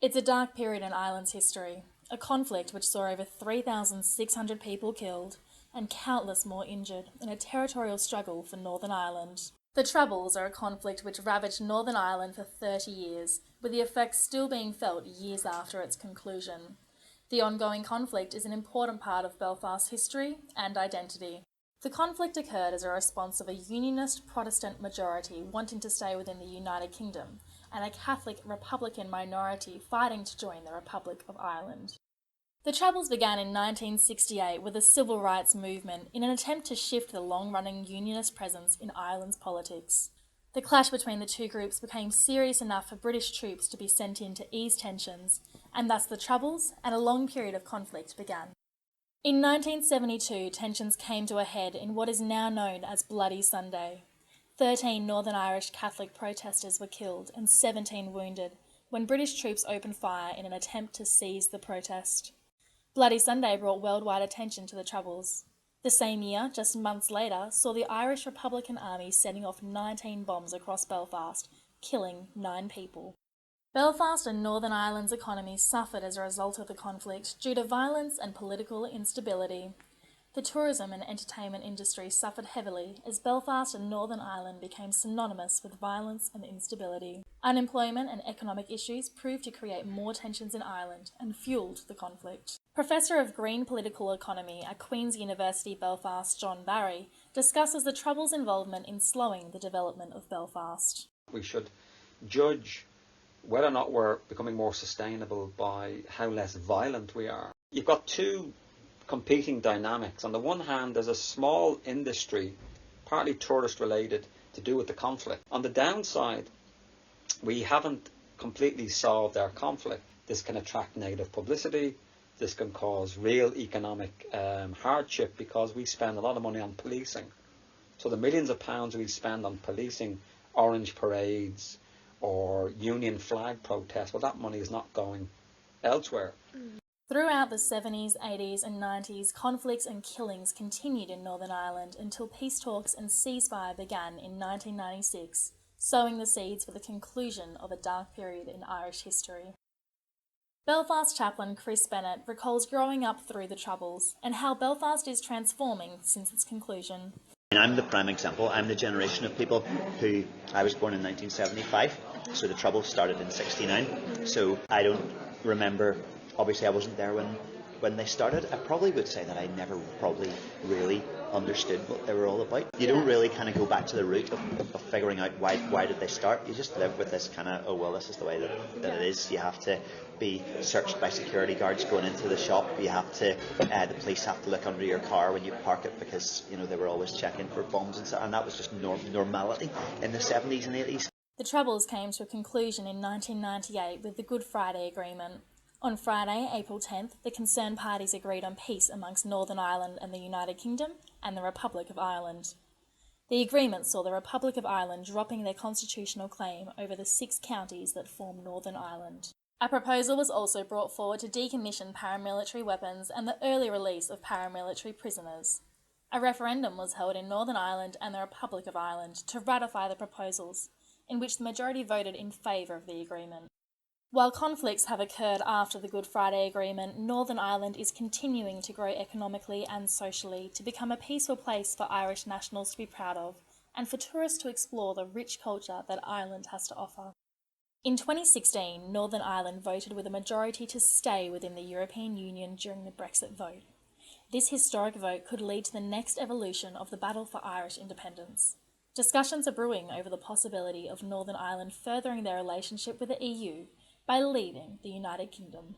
It's a dark period in Ireland's history, a conflict which saw over 3,600 people killed and countless more injured in a territorial struggle for Northern Ireland. The Troubles are a conflict which ravaged Northern Ireland for 30 years, with the effects still being felt years after its conclusion. The ongoing conflict is an important part of Belfast's history and identity. The conflict occurred as a response of a Unionist Protestant majority wanting to stay within the United Kingdom, and a Catholic Republican minority fighting to join the Republic of Ireland. The Troubles began in 1968 with the Civil Rights Movement in an attempt to shift the long-running Unionist presence in Ireland's politics. The clash between the two groups became serious enough for British troops to be sent in to ease tensions, and thus the Troubles and a long period of conflict began. In 1972, tensions came to a head in what is now known as Bloody Sunday. 13 Northern Irish Catholic protesters were killed and 17 wounded when British troops opened fire in an attempt to seize the protest. Bloody Sunday brought worldwide attention to the Troubles. The same year, just months later, saw the Irish Republican Army setting off 19 bombs across Belfast, killing 9 people. Belfast and Northern Ireland's economy suffered as a result of the conflict due to violence and political instability. The tourism and entertainment industry suffered heavily as Belfast and Northern Ireland became synonymous with violence and instability. Unemployment and economic issues proved to create more tensions in Ireland and fuelled the conflict. Professor of Green Political Economy at Queen's University Belfast, John Barry, discusses the Troubles' involvement in slowing the development of Belfast. We should judge whether or not we're becoming more sustainable by how less violent we are. You've got two competing dynamics. On the one hand, there's a small industry, partly tourist related, to do with the conflict. On the downside, we haven't completely solved our conflict. This can attract negative publicity. This can cause real economic hardship because we spend a lot of money on policing. So the millions of pounds we spend on policing orange parades or union flag protests, well, that money is not going elsewhere. Throughout the 70s, 80s and 90s, conflicts and killings continued in Northern Ireland until peace talks and ceasefire began in 1996, sowing the seeds for the conclusion of a dark period in Irish history. Belfast chaplain Chris Bennett recalls growing up through the Troubles and how Belfast is transforming since its conclusion. I'm the prime example. I'm the generation of people who, I was born in 1975, so the Troubles started in 69, so I don't remember. Obviously, I wasn't there when they started. I probably would say that I never probably really understood what they were all about. You don't really kind of go back to the root of figuring out why did they start. You just live with this kind of, oh, well, this is the way that it is. You have to be searched by security guards going into the shop. You have to, the police have to look under your car when you park it because, you know, they were always checking for bombs and stuff. And that was just normality in the 70s and 80s. The Troubles came to a conclusion in 1998 with the Good Friday Agreement. On Friday, April 10th, the concerned parties agreed on peace amongst Northern Ireland and the United Kingdom and the Republic of Ireland. The agreement saw the Republic of Ireland dropping their constitutional claim over the 6 counties that form Northern Ireland. A proposal was also brought forward to decommission paramilitary weapons and the early release of paramilitary prisoners. A referendum was held in Northern Ireland and the Republic of Ireland to ratify the proposals, in which the majority voted in favour of the agreement. While conflicts have occurred after the Good Friday Agreement, Northern Ireland is continuing to grow economically and socially to become a peaceful place for Irish nationals to be proud of and for tourists to explore the rich culture that Ireland has to offer. In 2016, Northern Ireland voted with a majority to stay within the European Union during the Brexit vote. This historic vote could lead to the next evolution of the battle for Irish independence. Discussions are brewing over the possibility of Northern Ireland furthering their relationship with the EU by leaving the United Kingdom.